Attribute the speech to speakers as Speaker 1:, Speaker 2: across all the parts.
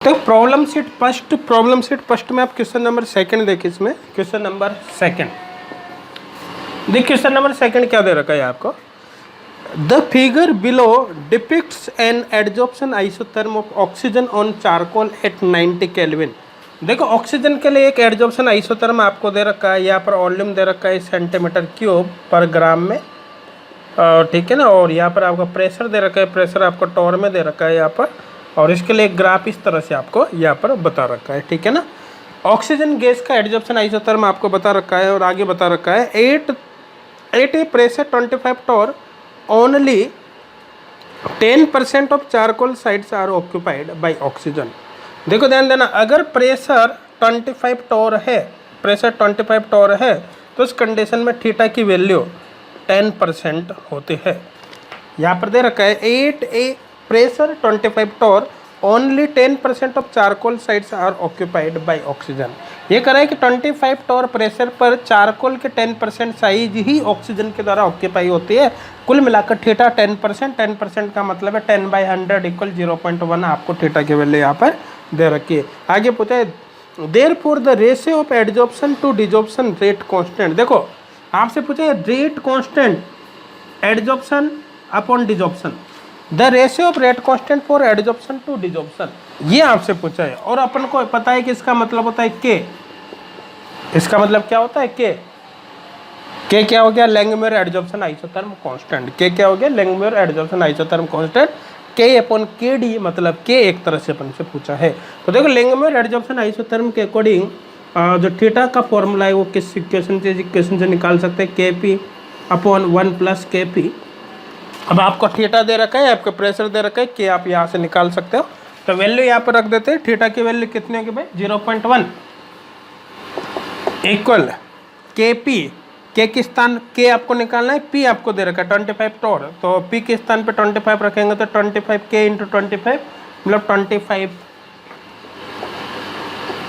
Speaker 1: तो problem set first में आप क्वेश्चन नंबर सेकंड देखिए। इसमें क्वेश्चन नंबर सेकंड देखिए, क्वेश्चन नंबर सेकंड क्या दे रखा है आपको। The figure below depicts an adsorption isotherm of oxygen on charcoal at 90 kelvin. देखो ऑक्सीजन के लिए एक एडजॉर्प्शन आइसोथर्म आपको दे रखा है, यहाँ पर वॉल्यूम दे रखा है सेंटीमीटर क्यूब पर ग्राम में, ठीक है ना। और यहाँ पर आपका प्रेशर दे रखा है, प्रेशर आपको टॉर में दे रखा है यहाँ पर, और इसके लिए एक ग्राफ इस तरह से आपको यहाँ पर बता रखा है, ठीक है ना। ऑक्सीजन गैस का एडजॉर्प्शन आइसोथर्म आपको बता रखा है और आगे बता रखा है at a pressure 25 torr only 10% of charcoal sites are occupied by oxygen. देखो ध्यान देना, अगर प्रेशर 25 टॉर है, प्रेशर 25 टॉर है तो उस कंडीशन में थीटा की वैल्यू 10% होती है। यहाँ पर दे रखा है 8 a pressure 25 torr only 10% of charcoal sites are occupied by oxygen. ये कह रहा है कि 25 टॉर प्रेशर पर चारकोल के 10% साइज ही ऑक्सीजन के द्वारा ऑक्यूपाई होती है। कुल मिलाकर थीटा 10% का मतलब है 10/100 इक्वल 0.1 आपको थीटा की वैल्यू यहाँ पर दे रखी है। आगे पूछा है therefore the ratio of adsorption to desorption rate constant. देखो आपसे पूछा है rate constant adsorption upon desorption, the ratio of rate constant for adsorption to desorption, ये आपसे पूछा है। और अपन को पता है कि इसका मतलब होता है के, इसका मतलब क्या होता है के क्या हो गया, लैंगमुयर एडजॉर्प्शन आइसोथर्म कांस्टेंट। के क्या हो गया, लैंगमुयर एडजॉर्प्शन आइसोथर्म कांस्टेंट। के अपॉन के डी मतलब के एक तरह से अपन से पूछा है। तो देखो लैंगमुयर एडजॉर्प्शन आइसोथर्म के अकॉर्डिंग जो थीटा का फॉर्मूला है वो किस इक्वेशन से निकाल सकते हैं, के पी अपॉन 1 + के पी। अब आपको थीटा दे रखा है, आपका प्रेशर दे रखा है, कि आप यहाँ से निकाल सकते हो। तो वैल्यू यहाँ पर रख देते हैं, थीटा की वैल्यू कितनी होगी भाई 0.1 इक्वल के पी। के के स्थान के आपको निकालना है, पी आपको दे रखा है 25 टॉर, तो पी के स्थान पे 25 रखेंगे तो 25 के इंटू 25 मतलब 25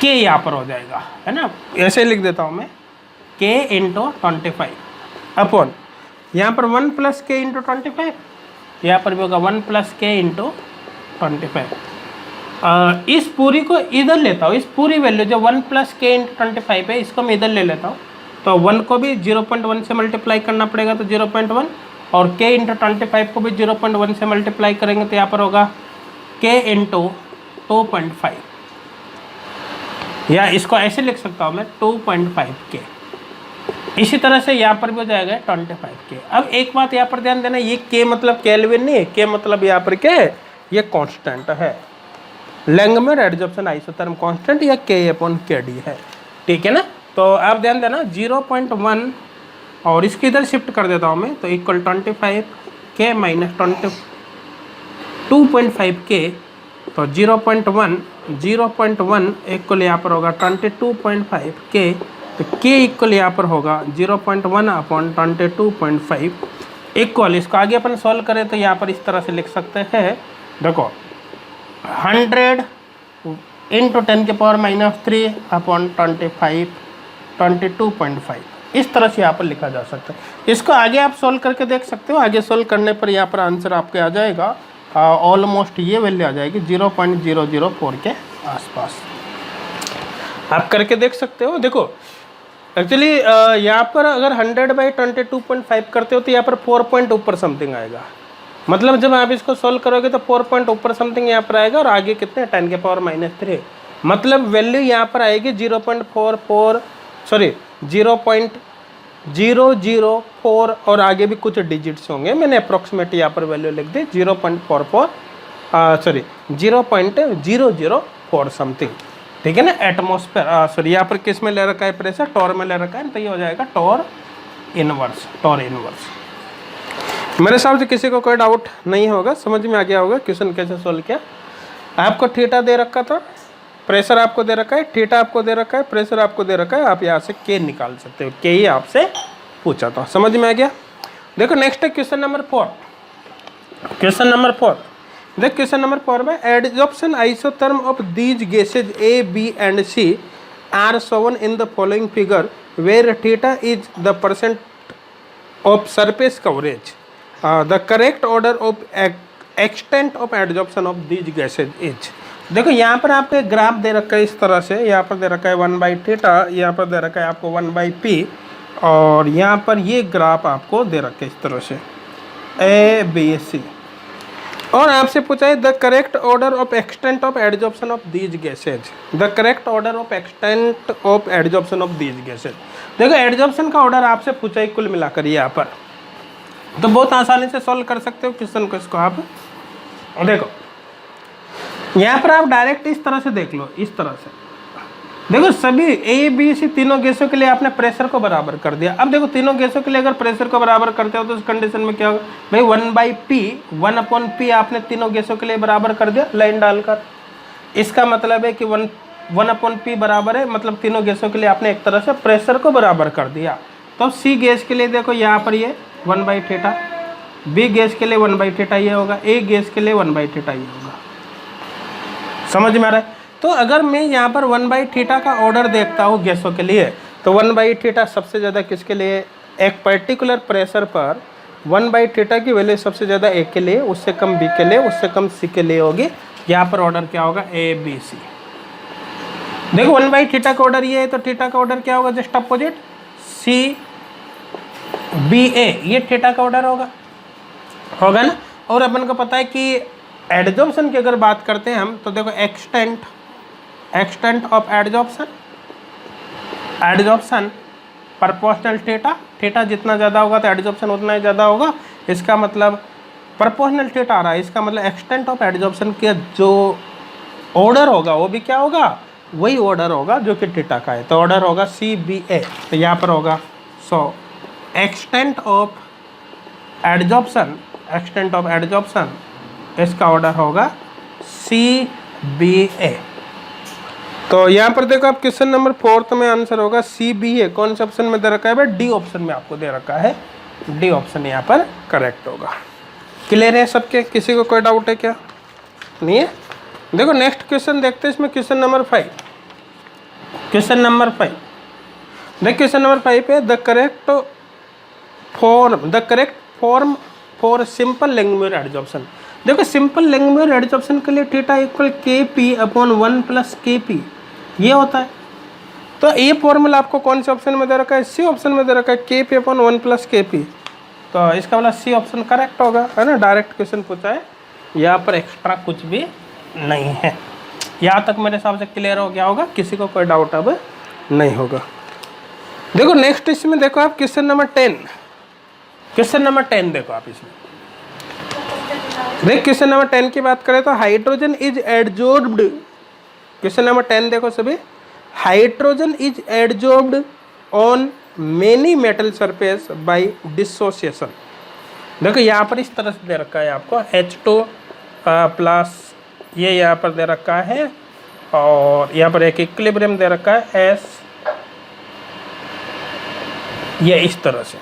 Speaker 1: के यहाँ पर हो जाएगा, है ना। ऐसे लिख देता हूँ मैं, के इंटू 25 अपॉन यहाँ पर 1 + के इंटू 25, यहाँ पर भी होगा 1 + के इंटू 25। इस पूरी को इधर लेता हूँ, इस पूरी वैल्यू जो 1 + के इंटू 25 है इसको मैं इधर ले लेता हूँ। तो 1 को भी 0.1 से मल्टीप्लाई करना पड़ेगा तो 0.1, और के इंटू 25 को भी 0.1 से मल्टीप्लाई करेंगे तो यहाँ पर होगा के इंटू 2.5, या इसको ऐसे लिख सकता हूँ मैं 2.5 के। इसी तरह से यहाँ पर भी हो जाएगा 25 के। अब एक बात यहाँ पर ध्यान देना, ये के मतलब केल्विन नहीं है, के मतलब यहाँ पर क्या है, ये कांस्टेंट है, लैंगमुयर एडजॉर्प्शन आइसोथर्म कांस्टेंट या के अपॉन के डी है, ठीक है ना। तो आप ध्यान देना 0.1 और इसकी इधर शिफ्ट कर देता हूँ मैं, तो इक्वल 25 के माइनस 2.5 के, तो 0.1 इक्वल यहाँ पर होगा 22.5 के, तो के इक्वल यहाँ पर होगा 0.1 अपॉन 22.5 इक्वल। इसको आगे अपन सॉल्व करें तो यहाँ पर इस तरह से लिख सकते हैं, देखो 100 इंटू 10⁻³ अपॉन 25 22.5 इस तरह से यहाँ पर लिखा जा सकता है। इसको आगे आप सॉल्व करके देख सकते हो, आगे सॉल्व करने पर यहाँ पर आंसर आपके आ जाएगा ऑलमोस्ट ये वैल्यू आ जाएगी 0.004 के आसपास, आप करके देख सकते हो। देखो एक्चुअली यहाँ पर अगर 100/22.5 करते हो तो यहाँ पर 4 पॉइंट ऊपर समथिंग आएगा, मतलब जब आप इसको सोल्व करोगे तो 4 पॉइंट ऊपर समथिंग यहाँ पर आएगा, और आगे कितने 10⁻³ मतलब वैल्यू यहाँ पर आएगी 0.004 और आगे भी कुछ डिजिट्स होंगे, मैंने अप्रोक्सीमेट यहाँ पर वैल्यू लिख दी 0.004 समथिंग, ठीक है ना। एटमॉस्फेयर यहाँ पर किस में ले रखा है, प्रेशर टॉर में ले रखा है, तो ये हो जाएगा टॉर इनवर्स। मेरे हिसाब से किसी को कोई डाउट नहीं होगा, समझ में आ गया होगा क्वेश्चन कैसे सोल्व किया। आपको थीटा दे रखा था, प्रेशर आपको दे रखा है, थीटा आपको दे रखा है, प्रेशर आपको दे रखा है, आप यहाँ से के निकाल सकते हो, के ही आपसे पूछा था, समझ में आ गया। देखो नेक्स्ट है क्वेश्चन नंबर 4। देख क्वेश्चन नंबर 4 में adsorption isotherm of these gases A B and C are shown in the following figure where theta is the % of surface coverage, the correct order of extent of adsorption of these gases is. देखो यहाँ पर आपको एक graph दे रखा है इस तरह से, यहाँ पर दे रखा है 1/θ, यहाँ पर दे रखा है आपको 1/p, और यहाँ पर ये ग्राफ आपको दे रखा है इस तरह से ABC। और आपसे पूछा है the correct order of extent of adsorption of these gases, the correct order of extent of adsorption of these gases. देखो एडजॉर्प्शन का ऑर्डर आपसे पूछा है कुल मिलाकर यहाँ पर, तो बहुत आसानी से सॉल्व कर सकते हो क्वेश्चन को। इसको आप देखो यहाँ पर आप डायरेक्ट इस तरह से देख लो, इस तरह से देखो सभी ABC तीनों गैसों के लिए आपने प्रेशर को बराबर कर दिया। अब देखो तीनों गैसों के लिए अगर प्रेशर को बराबर करते हो तो उस कंडीशन में क्या होगा भाई 1/p आपने तीनों गैसों के लिए बराबर कर दिया लाइन डालकर। इसका मतलब है कि 1/p बराबर है, मतलब तीनों गैसों के लिए आपने एक तरह से प्रेशर को बराबर कर दिया। तो C गैस के लिए देखो यहाँ पर ये 1/θ, B गैस के लिए 1/θ ये होगा, A गैस के लिए 1/θ ये होगा। समझ में आ रहा है? तो अगर मैं यहाँ पर 1/θ का ऑर्डर देखता हूँ गैसों के लिए, तो 1/θ सबसे ज़्यादा किसके लिए, एक पर्टिकुलर प्रेशर पर 1/θ की वैल्यू सबसे ज़्यादा A के लिए, उससे कम B के लिए, उससे कम C के लिए होगी। यहाँ पर ऑर्डर क्या होगा ABC। देखो 1/θ का ऑर्डर ये है तो थीटा का ऑर्डर क्या होगा, जस्ट अपोजिट CBA, ये थीटा का ऑर्डर होगा ना। और अपन को पता है कि एडजॉर्प्शन की अगर बात करते हैं हम, तो देखो extent of adsorption proportional theta जितना ज़्यादा होगा तो एडजॉर्प्शन उतना ही ज़्यादा होगा। इसका मतलब प्रोपोर्शनल थीटा आ रहा है, इसका मतलब एक्सटेंट ऑफ एडजॉर्प्शन का जो ऑर्डर होगा वो भी क्या होगा, वही ऑर्डर होगा जो कि थीटा का है। तो ऑर्डर होगा CBA, तो यहाँ पर होगा सो एक्सटेंट ऑफ एडजॉर्प्शन इसका ऑर्डर होगा CBA। तो यहाँ पर देखो आप क्वेश्चन नंबर 4 में आंसर होगा CBA। कौन से ऑप्शन में दे रखा है भाई, D ऑप्शन में आपको दे रखा है, D ऑप्शन यहाँ पर करेक्ट होगा। क्लियर है सबके, किसी को कोई डाउट है क्या, नहीं है? देखो नेक्स्ट क्वेश्चन देखते हैं, इसमें क्वेश्चन नंबर 5 देख क्वेश्चन नंबर 5 पे the correct form for simple language adsorption. देखो सिंपल लैंग्वेज एडजॉर्प्शन के लिए थीटा इक्वल KP/1 + KP ये होता है। तो ये फॉर्मूला आपको कौन से ऑप्शन में दे रखा है, C ऑप्शन में दे रखा है, KP/1 + KP। तो इसका मतलब C ऑप्शन करेक्ट होगा, है ना। डायरेक्ट क्वेश्चन पूछा है, यहाँ पर एक्स्ट्रा कुछ भी नहीं है। यहाँ तक मेरे हिसाब से क्लियर हो गया होगा, किसी को कोई डाउट अब नहीं होगा। देखो नेक्स्ट इसमें देखो आप क्वेश्चन नंबर 10 देखो आप इसमें देख क्वेश्चन नंबर 10 की बात करें तो hydrogen is adsorbed. Question number 10 देखो सभी, hydrogen is adsorbed on many metal surface by dissociation. देखो यहाँ पर इस तरह से दे रखा है आपको H2 प्लस ये यहाँ पर दे रखा है, और यहाँ पर एक इक्विलिब्रियम दे रखा है S, ये इस तरह से।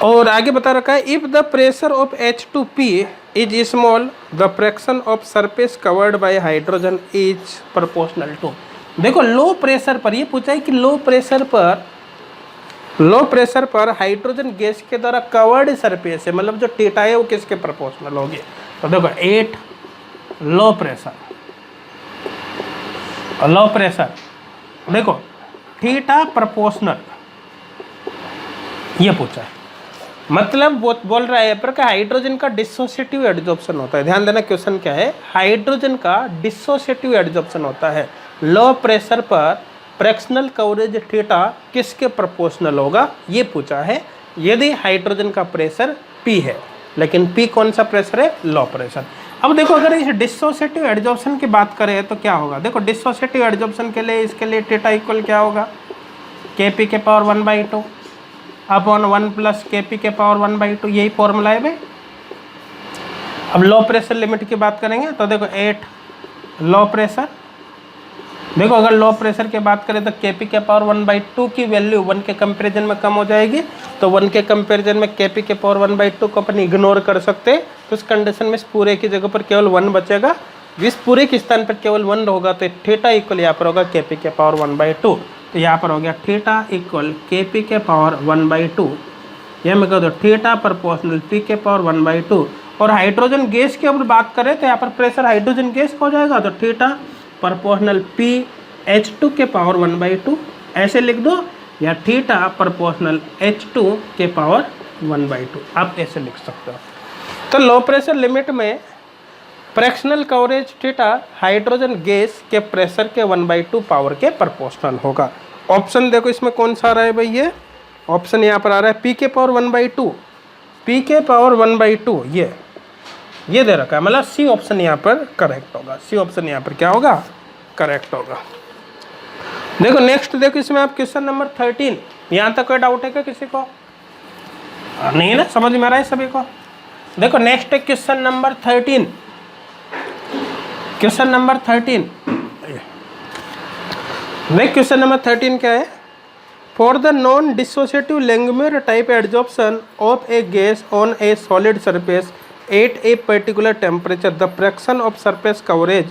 Speaker 1: और आगे बता रखा है if the pressure of H2P is small the fraction of surface covered by hydrogen is proportional to. देखो लो प्रेशर पर ये पूछा है कि लो प्रेशर पर हाइड्रोजन गैस के द्वारा कवर्ड सरफेस है, मतलब जो थीटा है वो किसके प्रोपोर्शनल होगी। तो देखो 8 लो प्रेशर देखो थीटा प्रोपोर्शनल ये पूछा है, मतलब वो बोल रहा है पर का हाइड्रोजन का डिसोसिएटिव एडजॉर्प्शन होता है। ध्यान देना क्वेश्चन क्या है, हाइड्रोजन का डिसोसिएटिव एडजॉर्प्शन होता है। लो प्रेशर पर फ्रैक्शनल कवरेज थीटा किसके प्रोपोर्शनल होगा ये पूछा है, यदि हाइड्रोजन का प्रेशर P है। लेकिन P कौन सा प्रेशर है, लो प्रेशर। अब देखो अगर इस डिसोसिएटिव एडजॉर्प्शन की बात करें तो क्या होगा, देखो डिसोसिएटिव एडजॉर्प्शन के लिए इसके लिए थीटा इक्वल क्या होगा, KP/1/2 अपॉन 1 + KP/1/2, यही फॉर्मूला है भाई। अब लो प्रेशर लिमिट की बात करेंगे तो देखो 8 लो प्रेशर, देखो अगर लो प्रेशर की बात करें तो KP/1/2 की वैल्यू 1 के कंपैरिजन में कम हो जाएगी। तो 1 के कंपैरिजन में KP/1/2 को अपन इग्नोर कर सकते हैं। तो इस कंडीशन में इस पूरे की जगह पर केवल 1 बचेगा, इस पूरे के स्थान पर केवल 1 होगा। तो थीटा इक्वल यहाँ पर होगा KP/1/2। तो यहाँ पर हो गया थीटा इक्वल KP/1/2। यह मैं कह दो थीटा प्रोपोर्शनल P/1/2। और हाइड्रोजन गैस की अगर बात करें तो यहाँ पर प्रेशर हाइड्रोजन गैस हो जाएगा, तो थीटा प्रोपोर्शनल PH2 के पावर 1/2 ऐसे लिख दो, या थीटा प्रोपोर्शनल H2 के पावर 1/2 आप ऐसे लिख सकते हो। तो लो प्रेशर लिमिट में fractional coverage theta hydrogen gas के प्रेशर के 1/2 पावर के प्रोपोर्शनल होगा। ऑप्शन देखो इसमें कौन सा आ रहा है भाई, ये ऑप्शन यहाँ पर आ रहा है P के पावर 1/2, P के पावर 1/2 ये दे रखा है, मतलब सी ऑप्शन यहाँ पर करेक्ट होगा, सी ऑप्शन यहाँ पर क्या होगा, करेक्ट होगा। देखो नेक्स्ट देखो इसमें आप क्वेश्चन नंबर 13, यहाँ तक कोई डाउट है क्या किसी को? नहीं है ना, समझ में आ रहा है सभी को? देखो नेक्स्ट है क्वेश्चन नंबर 13, क्वेश्चन नंबर 13 देख, क्वेश्चन नंबर 13 क्या है? For the non dissociative Langmuir type adsorption of a gas on a solid surface at a particular temperature the fraction of surface coverage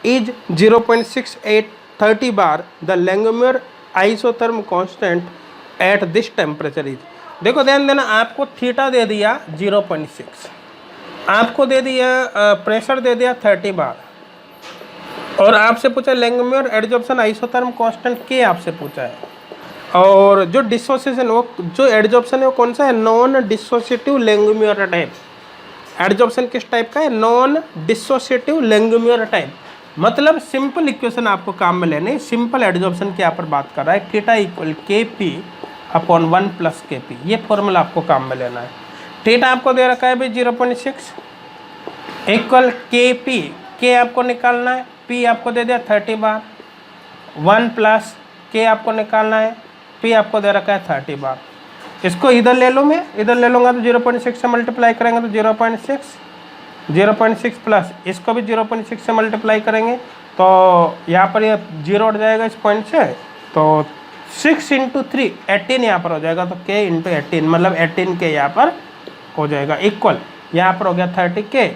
Speaker 1: is 0.6830 bar the Langmuir isotherm constant at this temperature is. देखो ध्यान देना, आपको theta दे दिया 0.6, आपको दे दिया pressure दे दिया 30 बार, और आपसे पूछा लैंगम्यूर एडजॉर्प्शन आइसोथर्म कांस्टेंट के आपसे पूछा है, और जो डिसोसिएशन वो जो एडजॉर्प्शन है वो कौन सा है? Non dissociative Langmuir type. Adsorption किस टाइप का है? Non dissociative Langmuir type. मतलब सिंपल इक्वेशन आपको काम में लेने, सिंपल एडजॉर्प्शन की यहाँ पर बात कर रहा है, theta equal KP upon 1 plus KP, ये फॉर्मूला आपको काम में लेना है। थीटा आपको दे रखा है भाई 0.6 इक्वल KP, K आपको निकालना है, P आपको दे दिया 30 बार, 1 प्लस K आपको निकालना है, P आपको दे रखा है 30 बार। इसको इधर ले लो, मैं इधर ले लूँगा तो 0.6 से मल्टीप्लाई करेंगे तो 0.6 प्लस इसको भी 0.6 से मल्टीप्लाई करेंगे तो यहाँ पर ये जीरो उठ जाएगा इस पॉइंट से, तो 6 × 3 18 यहाँ पर हो जाएगा, तो K × 18 मतलब 18K यहाँ पर हो जाएगा इक्वल, यहाँ पर हो गया 30K।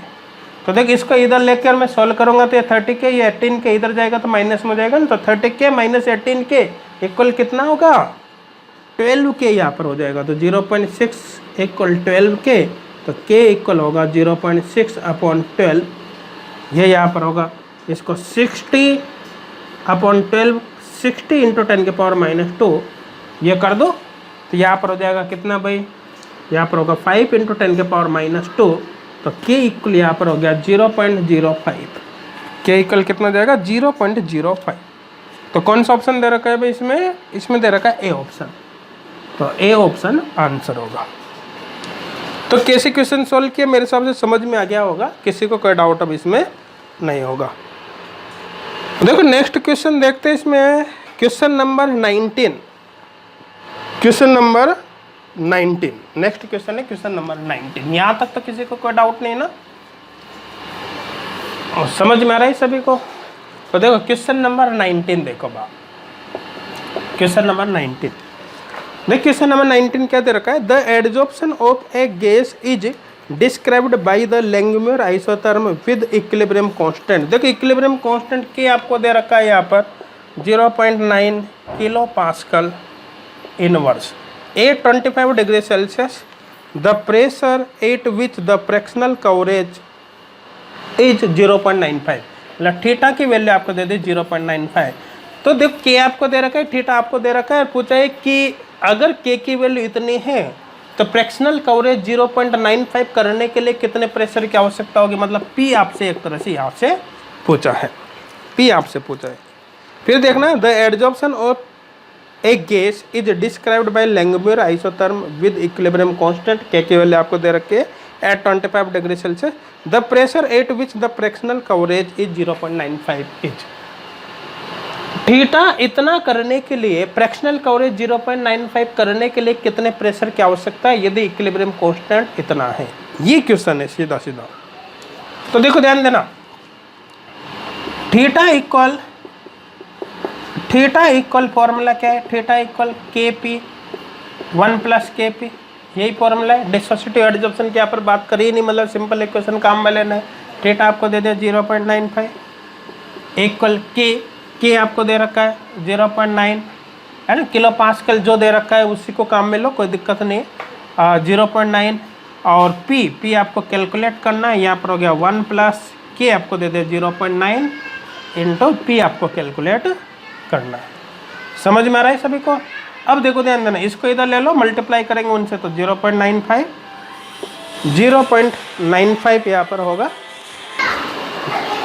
Speaker 1: तो देख इसको इधर लेकर मैं सॉल्व करूँगा तो ये 30K ये 18K इधर जाएगा तो माइनस में हो जाएगा ना, तो 30K माइनस 18K इक्वल कितना होगा? 12K यहाँ पर हो जाएगा, तो 0.6 इक्वल 12K, तो K इक्वल होगा 0.6 अपॉन 12, ये यहाँ पर होगा। इसको 60 अपॉन 12 60 × 10 के पावर -2 ये कर दो, तो यहाँ पर हो जाएगा कितना भाई? यहाँ पर होगा 5 × 10 के पावर -2, तो K इक्वल यहाँ पर हो गया 0.05। K इक्वल कितना जाएगा? 0.05। तो कौन सा ऑप्शन दे रखा है भाई इसमें? इसमें दे रखा है ए ऑप्शन, तो ए ऑप्शन आंसर होगा। तो कैसे क्वेश्चन सॉल्व किया मेरे हिसाब से समझ में आ गया होगा, किसी को कोई डाउट अब इसमें नहीं होगा। देखो नेक्स्ट क्वेश्चन देखते हैं, इसमें question number 19, question number 19 next question है क्वेश्चन नंबर 19। यहाँ तक तो किसी को कोई डाउट नहीं ना, और समझ में आ रहा है सभी को? तो देखो क्वेश्चन नंबर 19 देखो बा, क्वेश्चन नंबर 19 देख, क्वेश्चन नंबर 19 क्या दे रखा है? The adsorption of a gas is described by the Langmuir isotherm with equilibrium constant. देखो इक्विलिब्रियम कांस्टेंट के आपको दे रखा है यहाँ पर 0.9 kilo pascal inverse at 25 degree Celsius the pressure at which the fractional coverage is 0.95। मतलब theta की value आपको दे दी 0.95। तो देखो के आपको दे रखा है, थीटा आपको दे रखा है, पूछा है कि अगर के की वैल्यू इतनी है तो फ्रैक्शनल कवरेज 0.95 करने के लिए कितने प्रेशर की आवश्यकता होगी? मतलब पी आपसे एक तरह से यहाँ से पूछा है, पी आपसे पूछा है। फिर देखना, the adsorption of a gas is described by Langmuir isotherm with equilibrium constant, K की वैल्यू आपको दे रखी है at 25 degree Celsius the pressure at which the fractional coverage is 0.95 is. Theta इतना करने के लिए, फ्रैक्शनल कवरेज 0.95 करने के लिए कितने प्रेशर की आवश्यकता है यदि इक्विलिब्रियम कांस्टेंट इतना है? ये क्वेश्चन है सीधा सीधा। तो देखो ध्यान देना, थीटा इक्वल फॉर्मूला क्या है? Theta equal KP 1 plus KP, यही फॉर्मूला है। डिसोसिएटिव एडजॉर्प्शन की यहाँ पर बात करी नहीं, मतलब सिंपल इक्वेशन काम में लेना है। थीटा आपको दे दिया 0.95 इक्वल के आपको दे रखा है 0.9 है ना, किलो पास्कल जो दे रखा है उसी को काम में लो, कोई दिक्कत नहीं। 0.9 और P आपको कैलकुलेट करना है, यहाँ पर हो गया 1 प्लस K आपको दे दे 0.9 इंटू P आपको कैलकुलेट करना है। समझ में आ रहा है सभी को? अब देखो ध्यान देना, इसको इधर ले लो, मल्टीप्लाई करेंगे उनसे तो 0.95 यहाँ पर होगा,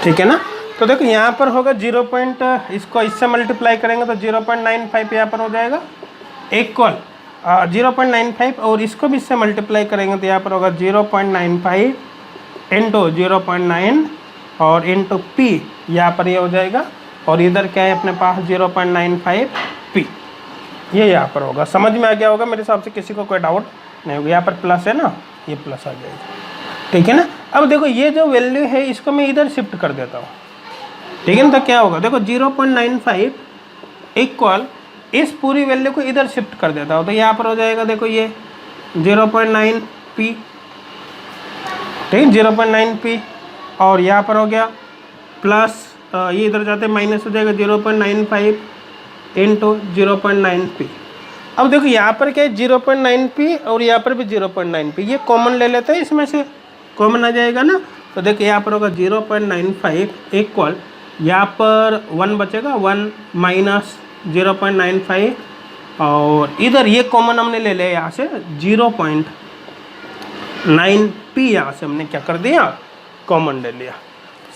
Speaker 1: ठीक है ना। तो देखो यहाँ पर होगा इसको इससे मल्टीप्लाई करेंगे तो 0.95 यहाँ पर हो जाएगा इक्वल 0.95, और इसको भी इससे मल्टीप्लाई करेंगे तो यहाँ पर होगा 0.95 इंटू 0.9 और इंटू P यहाँ पर ये हो जाएगा, और इधर क्या है अपने पास 0.95 P, ये यहाँ पर होगा। समझ में आ गया होगा मेरे हिसाब से, किसी को कोई डाउट नहीं होगा। यहाँ पर प्लस है ना, ये प्लस आ जाएगा, ठीक है ना। अब देखो ये जो वैल्यू है इसको मैं इधर शिफ्ट कर देता हूँ, ठीक है ना। तो क्या होगा, देखो 0.95 इक्वल इस पूरी वैल्यू को इधर शिफ्ट कर देता हूँ तो यहाँ पर हो जाएगा, देखो ये 0.9 P, ठीक, 0.9 P, और यहाँ पर हो गया प्लस ये इधर जाते माइनस हो जाएगा 0.95 इंटू 0.9 P। अब देखो यहाँ पर क्या है 0.9 P और यहाँ पर भी 0.9 P, ये कॉमन ले लेते हैं, इसमें से कॉमन आ जाएगा ना। तो देखो यहाँ पर होगा 0.95 इक्वल, यहाँ पर 1 बचेगा, 1 माइनस 0.95, और इधर ये कॉमन हमने ले लिया यहाँ से 0.9 P, यहाँ से हमने क्या कर दिया, कॉमन ले लिया।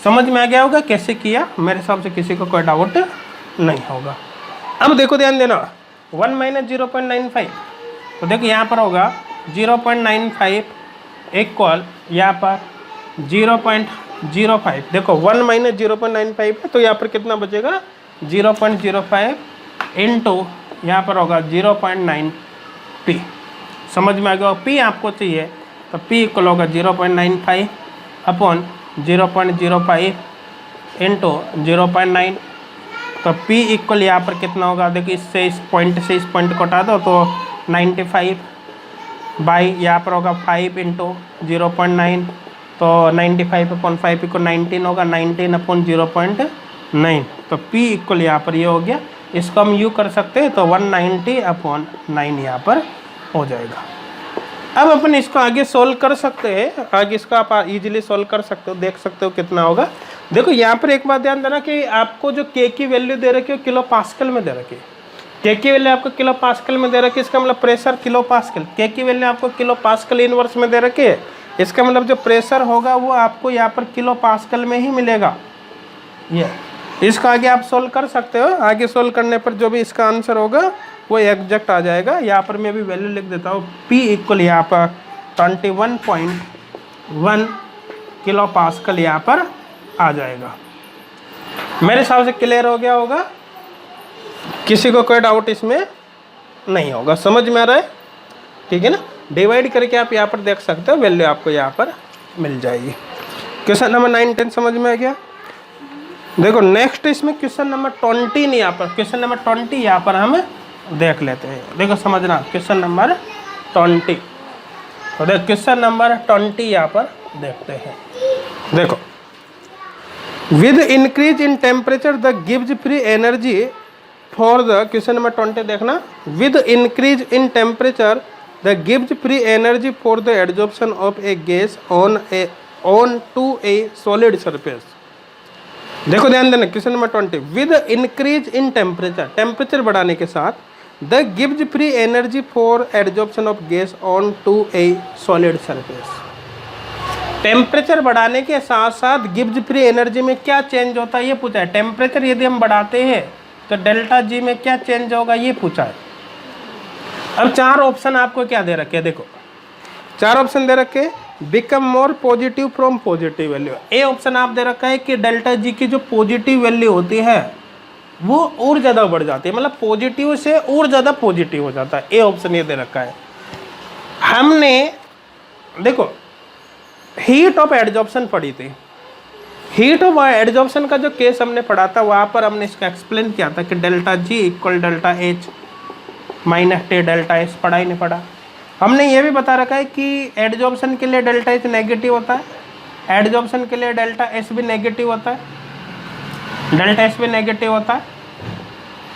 Speaker 1: समझ में आ गया होगा कैसे किया, मेरे हिसाब से किसी को कोई डाउट नहीं होगा। अब देखो ध्यान देना, 1 माइनस 0.95, तो देखो यहाँ पर होगा 0.95 इक्वल यहाँ पर 0.05, देखो 1 माइनस 0.95 है तो यहाँ पर कितना बचेगा 0.05 इंटू यहाँ पर होगा 0.9 P। समझ में आ गया, P आपको चाहिए तो P इक्वल होगा 0.95 अपॉन 0.05 इंटू 0.9, तो P इक्वल यहाँ पर कितना होगा, देखिए इससे इस पॉइंट को हटा दो तो 95 बाई यहाँ पर होगा 5 इंटू 0.9, तो 95 अपॉन 5 इक्वल 19 होगा, 19 अपॉन 0.9, तो P इक्वल यहाँ पर ये हो गया। इसको हम यू कर सकते हैं तो 190 अपॉन 9 यहाँ पर हो जाएगा। अब अपन इसको आगे सोल्व कर सकते हैं, आगे इसको आप इजीली सोल्व कर सकते हो, देख सकते हो कितना होगा। देखो यहाँ पर एक बात ध्यान देना कि आपको जो K की वैल्यू दे रखी है किलो पास्कल में दे रखी है, K की वैल्यू आपको किलो पास्कल में दे रखी है, इसका मतलब प्रेशर किलो पास्कल, K की वैल्यू आपको किलो पास्कल इनवर्स में दे रखी है, इसका मतलब जो प्रेशर होगा वो आपको यहाँ पर किलो पास्कल में ही मिलेगा। ये इसको आगे आप सोल्व कर सकते हो, आगे सोल्व करने पर जो भी इसका आंसर होगा वो एग्जैक्ट आ जाएगा। यहाँ पर मैं भी वैल्यू लिख देता हूँ, P इक्वल यहाँ पर 21.1 किलो पास्कल यहाँ पर आ जाएगा। मेरे हिसाब से क्लियर हो गया होगा, किसी को कोई डाउट इसमें नहीं होगा। समझ में आ रहा है, ठीक है ना। डिवाइड करके आप यहाँ पर देख सकते हो, वैल्यू आपको यहाँ पर मिल जाएगी। क्वेश्चन नंबर 9, 10 समझ में आ गया। देखो नेक्स्ट इसमें क्वेश्चन नंबर 20 नहीं, यहाँ पर क्वेश्चन नंबर 20 यहाँ पर हम देख लेते हैं। देखो समझना, क्वेश्चन नंबर 20, तो देखो क्वेश्चन नंबर 20 यहाँ पर देखते हैं। देखो with increase in temperature the गिव्स free energy for the, question number 20 देखना, with increase in temperature the गिव्स free energy for the adsorption of a gas on to a solid surface. देखो ध्यान देना, question number 20, with increase in temperature, temperature बढ़ाने के साथ, the गिव्स free energy for adsorption of gas on to a solid surface. Temperature बढ़ाने के साथ साथ गिव्स फ्री एनर्जी में क्या चेंज होता है ये पूछा है। टेम्परेचर यदि हम बढ़ाते हैं तो डेल्टा जी में क्या चेंज होगा ये पूछा है। अब 4 ऑप्शन आपको क्या दे रखे हैं, देखो 4 ऑप्शन दे रखे, become more positive from positive value. A option आप दे रखा है कि डेल्टा जी की जो पॉजिटिव वैल्यू होती है वो और ज़्यादा बढ़ जाती है, मतलब पॉजिटिव से और ज़्यादा पॉजिटिव हो जाता है। ए ऑप्शन ये दे रखा है। हमने देखो हीट ऑफ एडजॉर्प्शन पढ़ी थी, हीट ऑफ एडजॉर्प्शन का जो केस हमने पढ़ा था वहाँ पर हमने इसका एक्सप्लेन किया था कि delta G equal delta H minus T delta S, पढ़ा ही नहीं पढ़ा। हमने ये भी बता रखा है कि एडजॉर्प्शन के लिए डेल्टा एच नेगेटिव होता है, एडजॉर्प्शन के लिए डेल्टा एस भी नेगेटिव होता है, डेल्टा एस भी नेगेटिव होता है।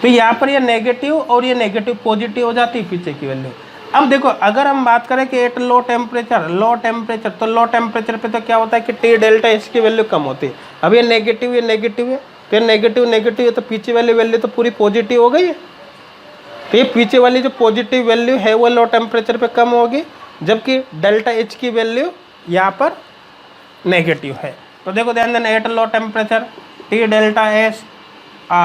Speaker 1: तो यहाँ पर ये नेगेटिव और ये नेगेटिव पॉजिटिव हो जाती है पीछे की वैल्यू। अब देखो अगर हम बात करें कि एट लो टेम्परेचर, तो लो टेम्परेचर पे तो क्या होता है कि टी डेल्टा एच की वैल्यू कम होती है। अब ये नेगेटिव है, फिर नेगेटिव है, तो पीछे वाली वैल्यू तो पूरी पॉजिटिव हो गई है। तो ये पीछे वाली जो पॉजिटिव वैल्यू है वो लो टेम्परेचर पे कम होगी, जबकि डेल्टा एच की वैल्यू यहाँ पर नेगेटिव है। तो देखो ध्यान देना, at low temperature T delta H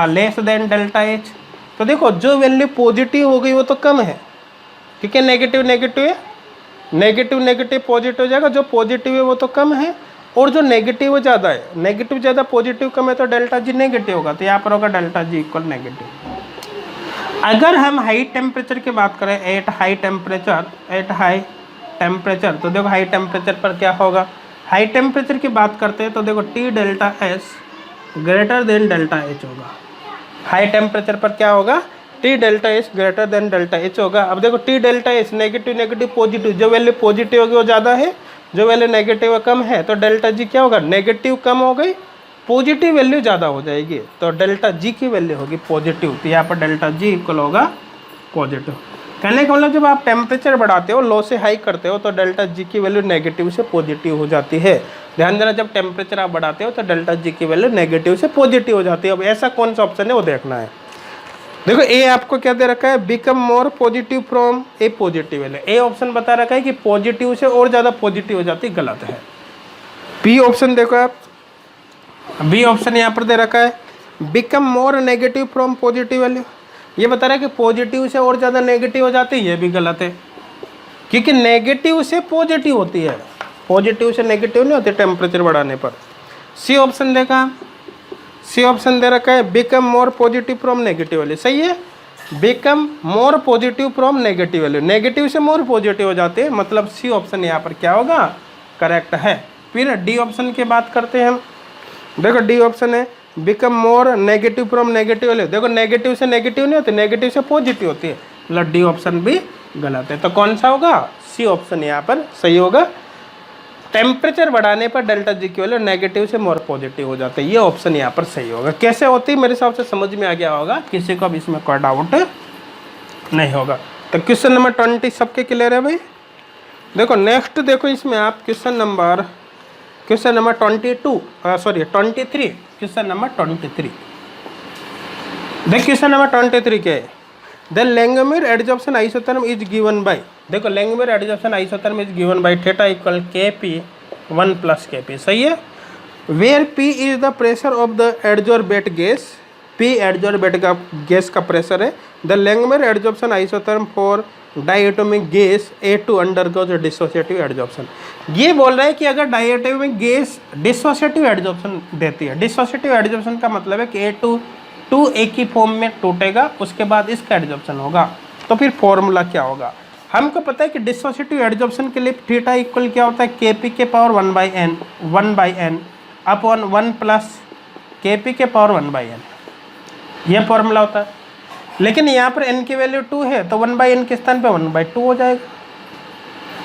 Speaker 1: less than delta H, तो देखो जो वैल्यू पॉजिटिव हो गई वो तो कम है, ठीक है। नेगेटिव है, नेगेटिव पॉजिटिव हो जाएगा, जो पॉजिटिव है वो तो कम है, और जो नेगेटिव है ज़्यादा है। नेगेटिव ज़्यादा पॉजिटिव कम है तो डेल्टा जी नेगेटिव होगा, तो यहाँ पर होगा डेल्टा जी इक्वल नेगेटिव। अगर हम हाई टेम्परेचर की बात करें, एट हाई टेम्परेचर, तो देखो हाई टेम्परेचर पर क्या होगा, हाई टेम्परेचर की बात करते हैं तो देखो T delta S greater than delta H होगा। हाई टेम्परेचर पर क्या होगा, T delta H greater than delta H होगा। अब देखो T delta H negative positive, जो वैल्यू पॉजिटिव होगी वो ज़्यादा है, जो वैल्यू नेगेटिव कम है, तो डेल्टा जी क्या होगा, नेगेटिव कम हो गई, पॉजिटिव वैल्यू ज़्यादा हो जाएगी, तो डेल्टा जी की वैल्यू होगी पॉजिटिव। तो यहाँ पर डेल्टा जी इक्वल होगा पॉजिटिव। कहने का मतलब जब आप टेम्परेचर बढ़ाते हो, लो से हाई करते हो, तो डेल्टा जी की वैल्यू नेगेटिव से पॉजिटिव हो जाती है। ध्यान देना, जब टेम्परेचर आप बढ़ाते हो तो डेल्टा जी की वैल्यू नेगेटिव से पॉजिटिव हो जाती है। अब ऐसा कौन सा ऑप्शन है वो देखना है। देखो ए आपको क्या दे रखा है, become more positive from A positive value. A option बता रखा है कि पॉजिटिव से और ज़्यादा पॉजिटिव हो जाती, गलत है। बी ऑप्शन देखो आप, बी ऑप्शन यहाँ पर दे रखा है become more negative from positive value, ये बता रहा है कि पॉजिटिव से और ज़्यादा नेगेटिव हो जाती है, ये भी गलत है, क्योंकि नेगेटिव से पॉजिटिव होती है, पॉजिटिव से नेगेटिव नहीं होती टेम्परेचर बढ़ाने पर। सी ऑप्शन देखा, सी ऑप्शन दे रखा है become more positive from negative value, सही है। Become more positive from negative value, negative से मोर पॉजिटिव हो जाते हैं, मतलब सी ऑप्शन यहाँ पर क्या होगा, करेक्ट है। फिर डी ऑप्शन की बात करते हैं हम। देखो डी ऑप्शन है become more negative from negative value, देखो नेगेटिव से नेगेटिव नहीं होती, नेगेटिव से पॉजिटिव होती है, मतलब डी ऑप्शन भी गलत है। तो कौन सा होगा, सी ऑप्शन यहाँ पर सही होगा। टेम्परेचर बढ़ाने पर डेल्टा जी की वैल्यू नेगेटिव से मोर पॉजिटिव हो जाते हैं, ये ऑप्शन यहाँ पर सही होगा। कैसे होती है मेरे हिसाब से समझ में आ गया होगा, किसी को अब इसमें कोई डाउट नहीं होगा। तो क्वेश्चन नंबर 20 सबके क्लियर है भाई। देखो नेक्स्ट देखो इसमें आप क्वेश्चन नंबर 23, क्वेश्चन नंबर 23। देख क्वेश्चन नंबर 23 क्या है, the Langmuir adsorption isotherm is given by, देखो Langmuir adsorption isotherm is given by theta equal Kp 1 + Kp, सही है। Where P is the pressure of the adsorbate gas, P adsorbate का gas का pressure है। The Langmuir adsorption isotherm for diatomic gas A2 undergoes dissociative adsorption, ये बोल रहा है कि अगर डायटोमिक गैस डिसोसिएटिव एडजॉर्प्शन देती है, डिसोसिएटिव एडजॉर्प्शन का मतलब है कि A2 एक ही फॉर्म में टूटेगा, उसके बाद इसका एडजॉर्प्शन होगा, तो फिर फॉर्मूला क्या होगा। हमको पता है कि डिसोसिएटिव एडजॉर्प्शन के लिए थीटा इक्वल क्या होता है, Kp के पावर 1/n अपॉन 1 + Kp के पावर 1/n, यह फॉर्मूला होता है। लेकिन यहाँ पर n की वैल्यू 2 है, तो 1/n के स्थान पे 1/2 हो जाएगा।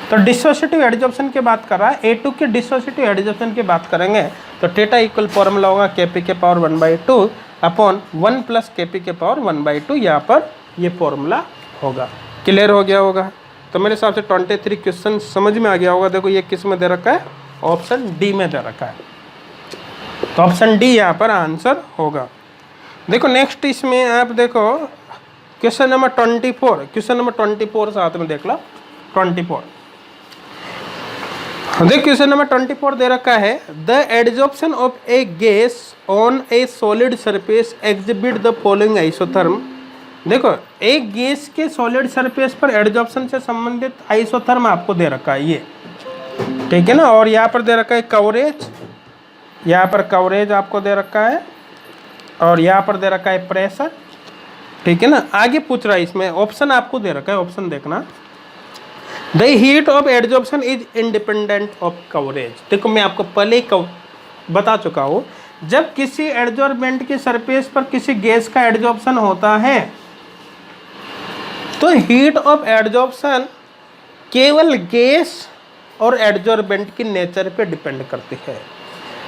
Speaker 1: तो डिसोसिएटिव एडजॉर्प्शन की बात कर रहा है, A2 के डिसोसिएटिव एडजॉर्प्शन की बात करेंगे तो थीटा इक्वल फॉर्मूला होगा Kp के पावर 1/2 अपॉन 1 + Kp के पावर 1/2, यहाँ पर ये फॉर्मूला होगा। क्लियर हो गया होगा। तो मेरे हिसाब से 23 क्वेश्चन समझ में आ गया होगा। देखो ये किस में दे रखा है, ऑप्शन डी में दे रखा है, तो ऑप्शन डी यहाँ पर आंसर होगा। देखो नेक्स्ट इसमें आप देखो क्वेश्चन नंबर 24, क्वेश्चन नंबर 24 साथ में देख लो 24। देख क्वेश्चन नंबर 24 दे रखा है, the adsorption of a gas on a solid surface exhibit the following isotherm. देखो एक गैस के सॉलिड सरफेस पर एडजॉर्प्शन से संबंधित आइसोथर्म आपको दे रखा है ये, ठीक है ना। और यहाँ पर दे रखा है कवरेज, यहाँ पर कवरेज आपको दे रखा है, और यहाँ पर दे रखा है प्रेशर, ठीक है ना। आगे पूछ रहा है इसमें ऑप्शन आपको दे रखा है, ऑप्शन देखना। The heat of adsorption is independent of coverage. देखो मैं आपको पहले ही बता चुका हूँ, जब किसी एडजॉर्बेंट के सरफेस पर किसी गैस का एडजॉर्प्शन होता है तो हीट ऑफ एडजॉर्प्शन केवल गैस और एडजॉर्बेंट की नेचर पे डिपेंड करती है।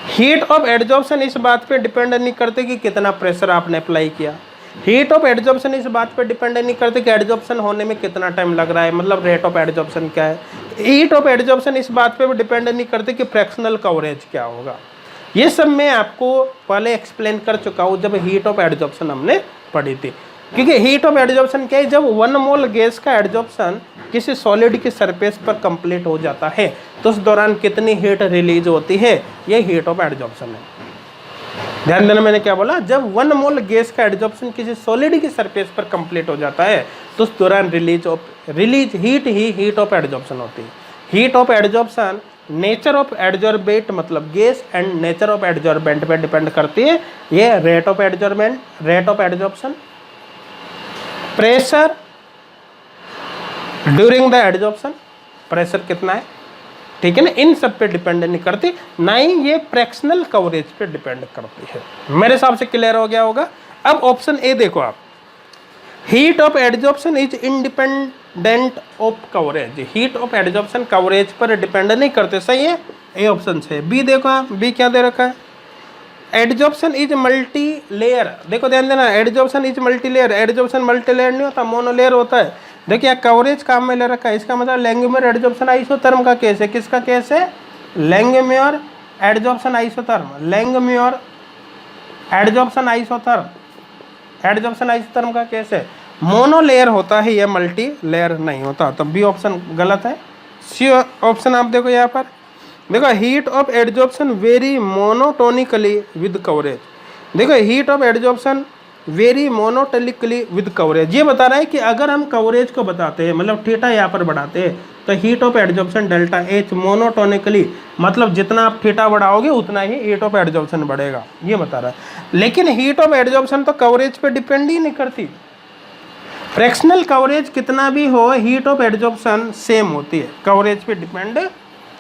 Speaker 1: हीट ऑफ एडजॉर्प्शन इस बात पे डिपेंड नहीं करते कि कितना प्रेशर आपने अप्लाई किया, हीट ऑफ एड्जॉर्प्शन इस बात पे डिपेंड नहीं करते कि एड्जॉर्प्शन होने में कितना टाइम लग रहा है, मतलब रेट ऑफ एड्जॉर्प्शन क्या है। हीट ऑफ एड्जॉर्प्शन इस बात पे भी डिपेंड नहीं करते कि फ्रैक्शनल कवरेज क्या होगा। ये सब मैं आपको पहले एक्सप्लेन कर चुका हूँ जब हीट ऑफ एड्जॉर्प्शन हमने पढ़ी थी। क्योंकि हीट ऑफ एड्जॉर्प्शन क्या है, जब 1 मोल गैस का एड्जॉर्प्शन किसी सॉलिड की सरफेस पर कंप्लीट हो जाता है तो उस दौरान कितनी हीट रिलीज होती है, ये हीट ऑफ एड्जॉर्प्शन है। ध्यान देना मैंने क्या बोला, जब 1 मोल गैस का एड्जॉर्प्शन किसी सॉलिड की सरफेस पर कंप्लीट हो जाता है तो उस दौरान रिलीज हीट ही हीट ऑफ एड्जॉर्प्शन होती है। Heat of adsorption nature of adsorbent मतलब gas and nature of adsorbent पे डिपेंड करती है। ये rate of adsorption, pressure during the adsorption, pressure कितना है, ठीक है ना, इन सब पे डिपेंड नहीं करती, ना ही ये फ्रैक्शनल कवरेज पे डिपेंड करती है। मेरे हिसाब से क्लियर हो गया होगा। अब ऑप्शन ए देखो आप, heat of adsorption is independent of coverage. Heat of adsorption coverage पर डिपेंड नहीं करते, सही है, ए ऑप्शन से। बी देखो आप, बी क्या दे रखा है, एड्जॉर्प्शन इज मल्टी लेयर। देखो ध्यान देना, adsorption is multi layer, adsorption multi layer नहीं होता, मोनोलेयर होता है। देखिए कवरेज काम में ले रखा है, इसका मतलब लैंगम्योर एड्जॉर्प्शन आइसोथर्म का केस है। किसका केस है, लैंगम्योर एड्जॉर्प्शन आइसोथर्म, लैंगम्योर एड्जॉर्प्शन आइसोथर्म का केस है। मोनोलेयर होता है, यह मल्टी लेयर नहीं होता, तो बी ऑप्शन गलत है। सी ऑप्शन आप देखो यहाँ पर, देखो heat of adsorption vary monotonically with coverage. देखो heat of adsorption vary monotonically with coverage, ये बता रहा है कि अगर हम कवरेज को बताते हैं, मतलब थीटा यहाँ पर बढ़ाते हैं, तो heat of adsorption delta H monotonically, मतलब जितना आप थीटा बढ़ाओगे उतना ही हीट ऑफ एड्जॉर्प्शन बढ़ेगा, ये बता रहा है। लेकिन हीट ऑफ एड्जॉर्प्शन तो कवरेज पे डिपेंड ही नहीं करती। फ्रैक्शनल कवरेज कितना भी हो, हीट ऑफ एड्जॉर्प्शन सेम होती है, कवरेज पे डिपेंड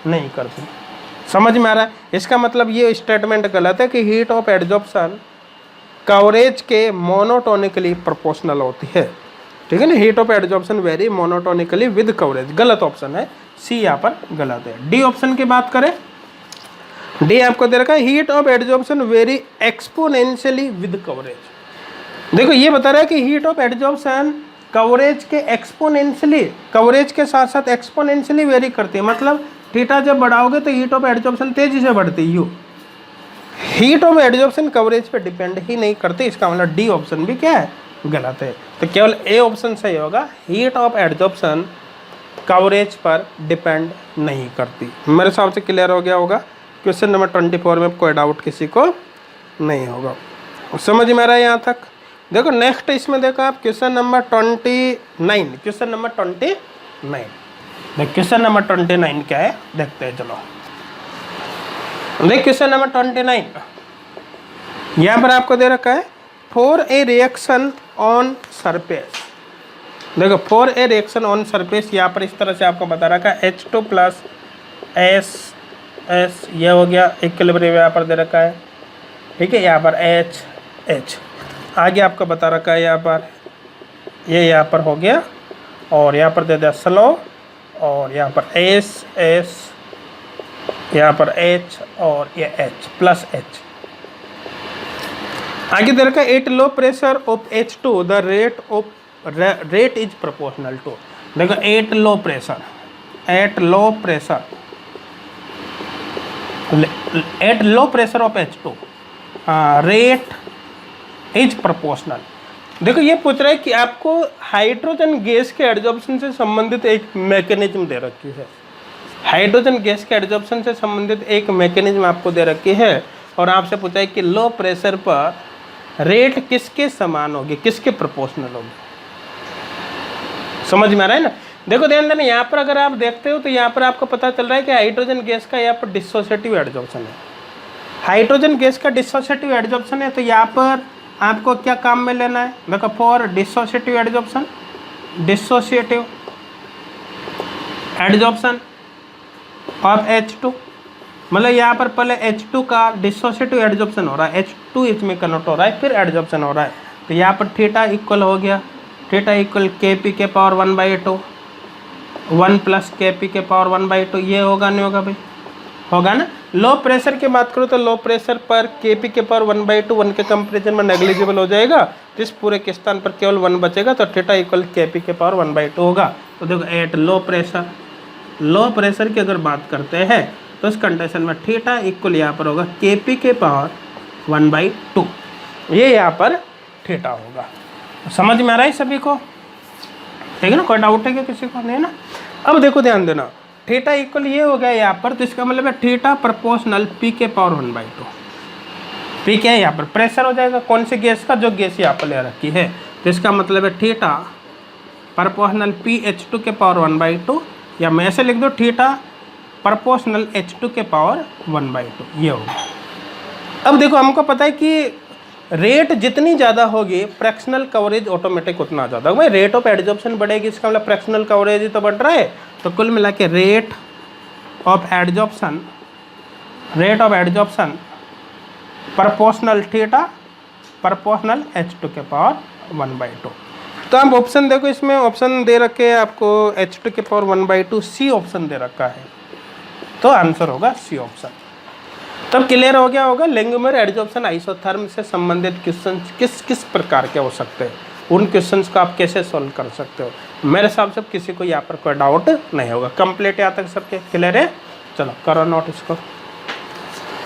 Speaker 1: नहीं करती। समझ में आ रहा है, इसका मतलब ये स्टेटमेंट गलत है कि हीट ऑफ एड्जॉर्प्शन कवरेज के मोनोटोनिकली प्रोपोर्शनल होती है, ठीक है ना। Heat of adsorption vary monotonically with coverage, गलत ऑप्शन है, सी यहाँ पर गलत है। डी ऑप्शन की बात करें, डी आपको दे रखा है heat of adsorption very exponentially with coverage. देखो ये बता रहा है कि हीट ऑफ एड्जॉर्प्शन कवरेज के एक्सपोनेंशियली, कवरेज के साथ साथ एक्सपोनेंशियली वेरी करती है, मतलब थीटा जब बढ़ाओगे तो हीट ऑफ एड्जॉर्प्शन तेजी से बढ़ती है। You heat of adsorption coverage पे डिपेंड ही नहीं करते, इसका मतलब डी ऑप्शन भी क्या है, गलत है। तो केवल ए ऑप्शन सही होगा, हीट ऑफ एड्जॉर्प्शन कवरेज पर डिपेंड नहीं करती। मेरे हिसाब से क्लियर हो गया होगा। क्वेश्चन नंबर 24 में कोई डाउट किसी को नहीं होगा, समझ में आ रहा है यहाँ तक। देखो नेक्स्ट इसमें देखो आप क्वेश्चन नंबर 29, क्वेश्चन नंबर 29, देख क्वेश्चन नंबर 29 क्या है देखते हैं, चलो देख क्वेश्चन नंबर 29 यहाँ पर आपको दे रखा है for a reaction on surface. देखो for a reaction on surface, यहाँ पर इस तरह से आपको बता रखा है H2 प्लस एस यह हो गया, इक्विलिब्रियम यहाँ पर दे रखा है, ठीक है। यहाँ पर H आगे आपको बता रखा है, यहाँ पर ये यहाँ पर हो गया, और यहाँ पर दे दिया स्लो, और यहाँ पर एस यहाँ पर H और ये H प्लस H। आगे दे रखा है at low pressure of H2 the rate is proportional to. देखो at low pressure of H2 rate is proportional. देखो ये पूछ रहा है कि आपको हाइड्रोजन गैस के एड्जॉर्प्शन से संबंधित एक मैकेनिज्म दे रखी है, हाइड्रोजन गैस के एड्जॉर्प्शन से संबंधित एक मैकेनिज्म आपको दे रखी है, और आपसे पूछा है कि लो प्रेशर पर रेट किसके समान होगी, किसके प्रोपोर्शनल होगी। समझ में आ रहा है ना। देखो ध्यान देना, यहाँ पर अगर आप देखते हो तो यहाँ पर आपको पता चल रहा है कि हाइड्रोजन गैस का यहाँ पर डिसोसिएटिव एड्जॉर्प्शन है, हाइड्रोजन गैस का डिसोसिएटिव एड्जॉर्प्शन है। तो यहाँ पर आपको क्या काम में लेना है, देखो for dissociative adsorption of H2, मतलब यहाँ पर पहले H2 का डिसोसिएटिव एड्जॉर्प्शन हो रहा है, H2 इसमें कन्वर्ट हो रहा है, फिर एड्जॉर्प्शन हो रहा है। तो यहाँ पर थीटा इक्वल हो गया, थीटा इक्वल Kp के पावर 1/2, 1 प्लस Kp के पावर 1/2, ये होगा नहीं होगा भाई, होगा ना। लो प्रेशर की बात करो तो लो प्रेशर पर Kp के पावर 1/2 1 के कंपेरिजन में नेग्लिजिबल हो जाएगा, तो इस पूरे के स्थान पर केवल 1 बचेगा, तो थीटा इक्वल KP के पावर 1/2 होगा। तो देखो एट लो प्रेशर की अगर बात करते हैं तो इस कंडीशन में थीटा इक्वल यहाँ पर होगा KP के पावर 1/2, ये यहाँ पर थीटा होगा। समझ में आ रहा है सभी को? ठीक है ना, कोई डाउट है क्या किसी को? नहीं ना। अब देखो ध्यान देना, थीटा इक्वल ये हो गया यहाँ पर, तो इसका मतलब है थीटा प्रोपोर्शनल P के पावर 1/2। P क्या है यहाँ पर? प्रेशर हो जाएगा कौन सी गैस का? जो गैस यहाँ पर ले रखी है। तो इसका मतलब है थीटा प्रोपोर्शनल PH2 के पावर 1/2, या मैं ऐसे लिख दो थीटा प्रोपोर्शनल H2 के पावर 1/2, ये होगा। अब देखो हमको पता है कि रेट जितनी ज़्यादा होगी फ्रैक्शनल कवरेज ऑटोमेटिक उतना ज़्यादा होगा। भाई रेट ऑफ एडजॉर्प्शन बढ़ेगी, इसका मतलब फ्रैक्शनल कवरेज ही तो बढ़ रहा है। तो कुल मिला के rate of adsorption proportional theta proportional H2 के पावर 1/2। तो आप ऑप्शन देखो, इसमें ऑप्शन दे रखे हैं आपको H2 के पावर 1/2, सी ऑप्शन दे रखा है, तो आंसर होगा सी ऑप्शन। तब क्लियर हो गया होगा लैंगमुयर एडजॉर्प्शन आइसोथर्म से संबंधित क्वेश्चन किस प्रकार के हो सकते हैं, उन क्वेश्चंस को आप कैसे सॉल्व कर सकते हो। मेरे हिसाब से किसी को यहाँ पर कोई डाउट नहीं होगा। कंप्लीट यहाँ तक सबके क्लियर है? चलो करो नोट इसको।